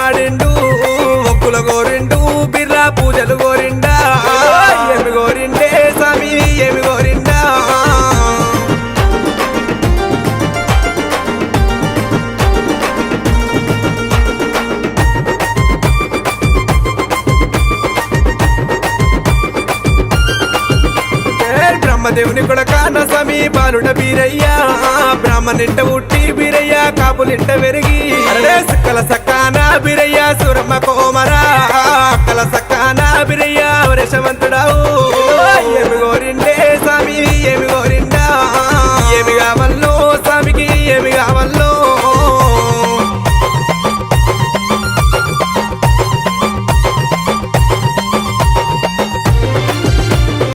పాడిండు ఒక్కుల గోరిండు బిర్రా పూజలు గోరిండా ఏమి గోరిండే స్వామి ఏమి గోరిండా బ్రహ్మదేవుని కొడకాన స్వామి బాలుడ బీరయ్యా బ్రాహ్మణింట ఉట్టి బీరయ్య కాపులింట వెరిగి సక్కల సక్కాన బీరయ్య సురమ్మ కోమరా అక్కల సక్కాన బీరయ్య వరేశవంతుడావు